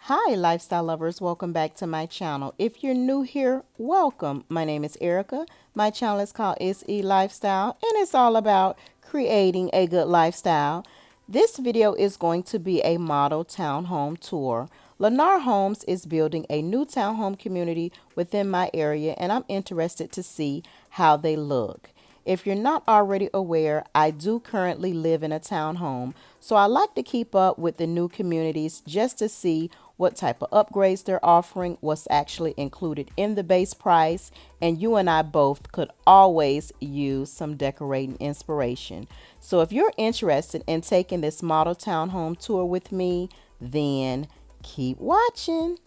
Hi, lifestyle lovers. Welcome back to my channel. If you're new here, welcome. My name is Erica. My channel is called SE Lifestyle, and it's all about creating a good lifestyle. This video is going to be a model townhome tour. Lennar Homes is building a new townhome community within my area, and I'm interested to see how they look. If you're not already aware, I do currently live in a townhome, so I like to keep up with the new communities just to see what type of upgrades they're offering, what's actually included in the base price, and you and I both could always use some decorating inspiration. So if you're interested in taking this model townhome tour with me, then keep watching.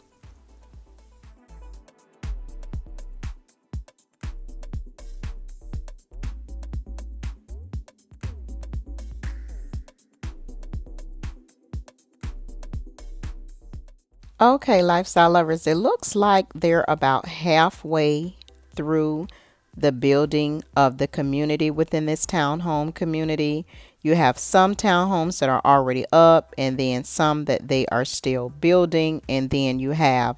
Okay, lifestyle lovers, it looks like they're about halfway through the building of the community within this townhome community. You have some townhomes that are already up, and then some that they are still building, and then you have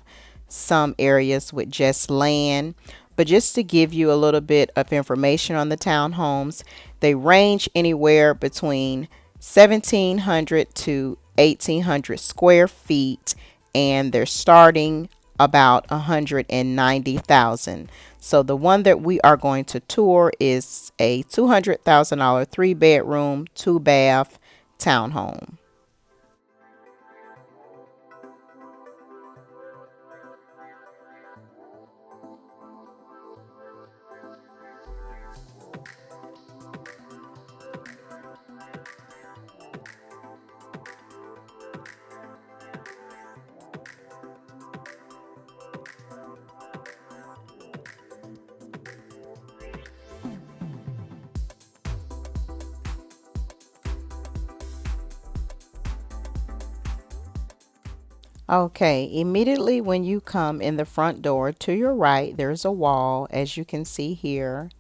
some areas with just land. But just to give you a little bit of information on the townhomes, they range anywhere between 1,700 to 1,800 square feet, and they're starting about 190,000. So the one that we are going to tour is a $200,000 3-bedroom, 2-bath townhome. Okay, immediately when you come in the front door to your right, there's a wall, as you can see here,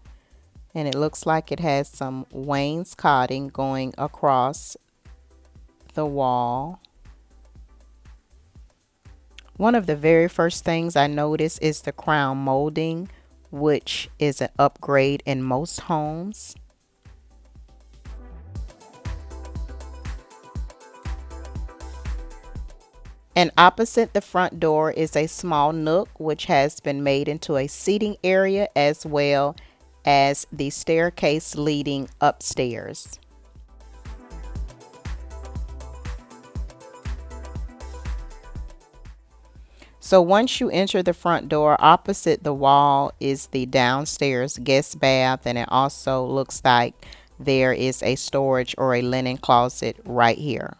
and it looks like it has some wainscoting going across the wall. One of the very first things I noticed is the crown molding, which is an upgrade in most homes. And opposite the front door is a small nook, which has been made into a seating area, as well as the staircase leading upstairs. So once you enter the front door, opposite the wall is the downstairs guest bath, and it also looks like there is a storage or a linen closet right here.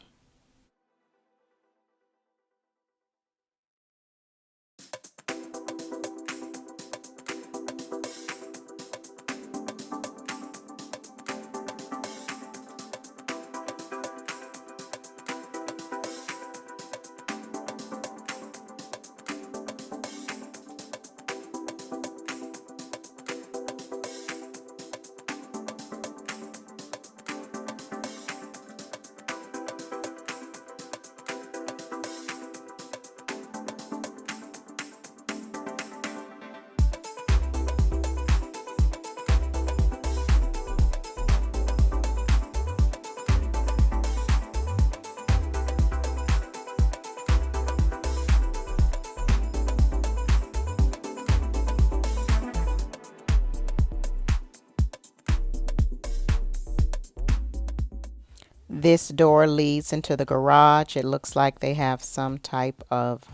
This door leads into the garage. It looks like they have some type of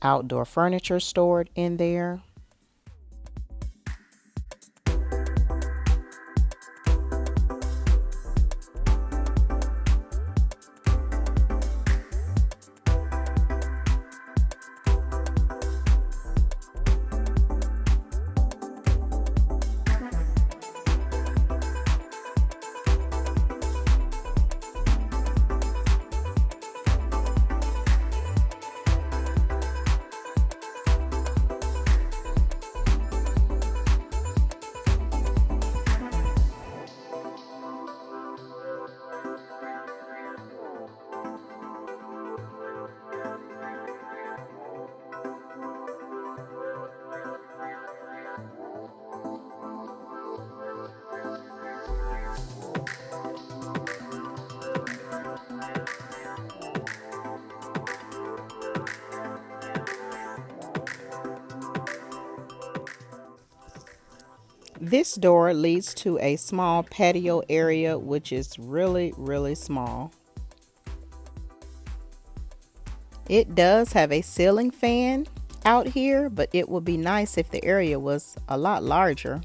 outdoor furniture stored in there. This door leads to a small patio area, which is really small. It does have a ceiling fan out here, but it would be nice if the area was a lot larger.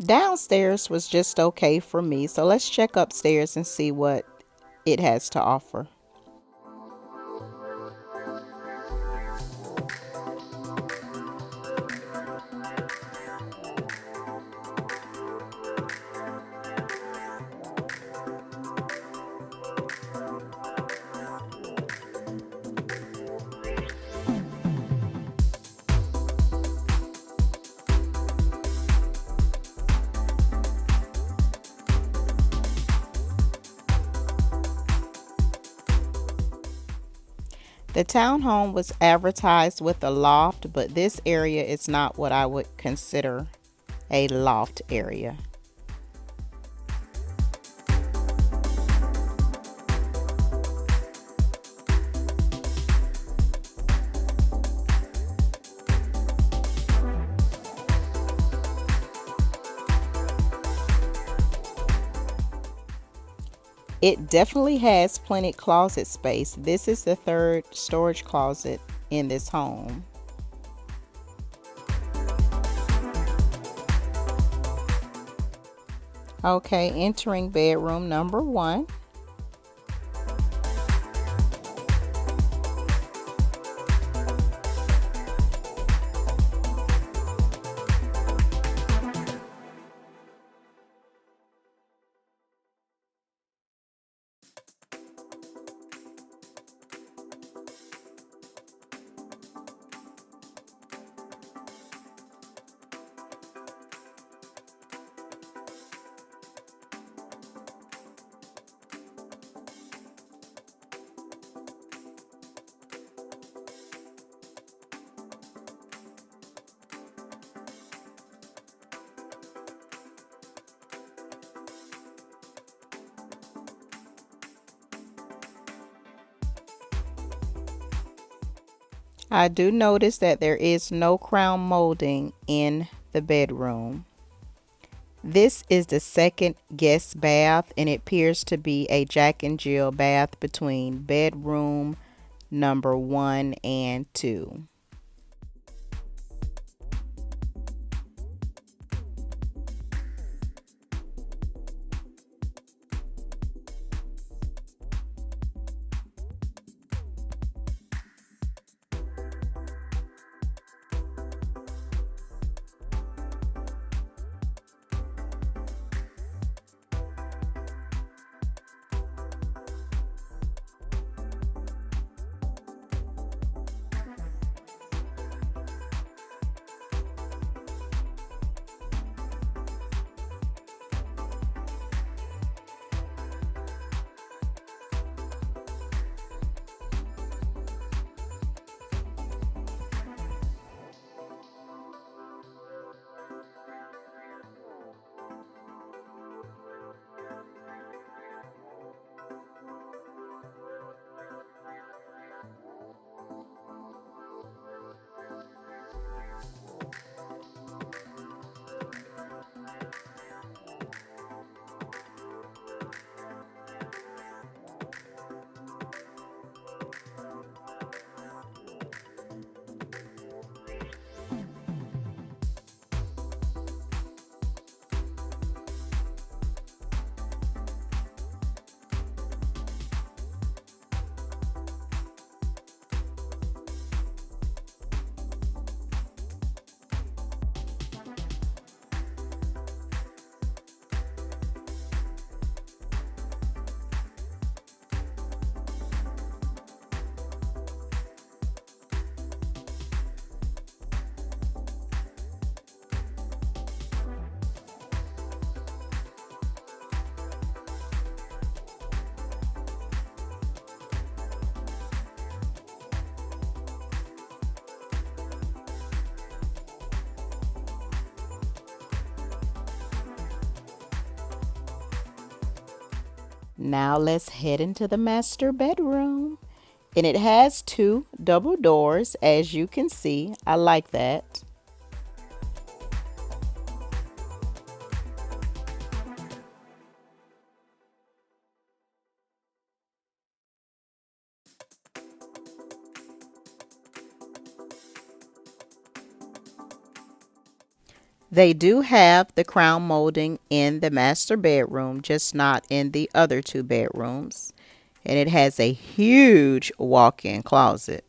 Downstairs was just okay for me, so let's check upstairs and see what it has to offer. The townhome was advertised with a loft, but this area is not what I would consider a loft area. It definitely has plenty closet space. This is the third storage closet in this home. Okay, entering bedroom number 1. I do notice that there is no crown molding in the bedroom. This is the second guest bath, and it appears to be a Jack and Jill bath between bedroom number 1 and 2. Now let's head into the master bedroom. And it has two double doors, as you can see. I like that. They do have the crown molding in the master bedroom, just not in the other two bedrooms. And it has a huge walk-in closet.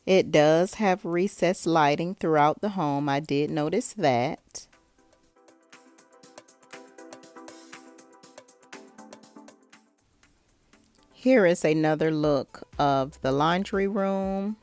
It does have recessed lighting throughout the home. I did notice that. Here is another look of the laundry room.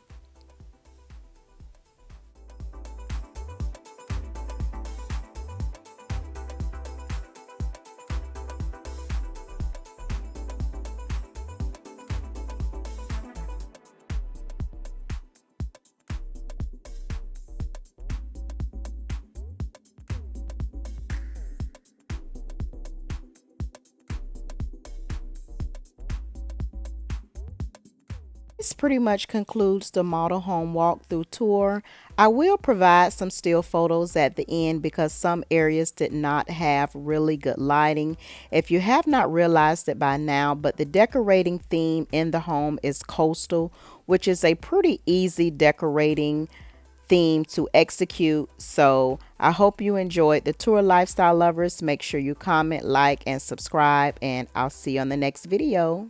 This pretty much concludes the model home walkthrough tour. I will provide some still photos at the end because some areas did not have really good lighting. If you have not realized it by now, but the decorating theme in the home is coastal, which is a pretty easy decorating theme to execute. So I hope you enjoyed the tour, lifestyle lovers. Make sure you comment, like, and subscribe, and I'll see you on the next video.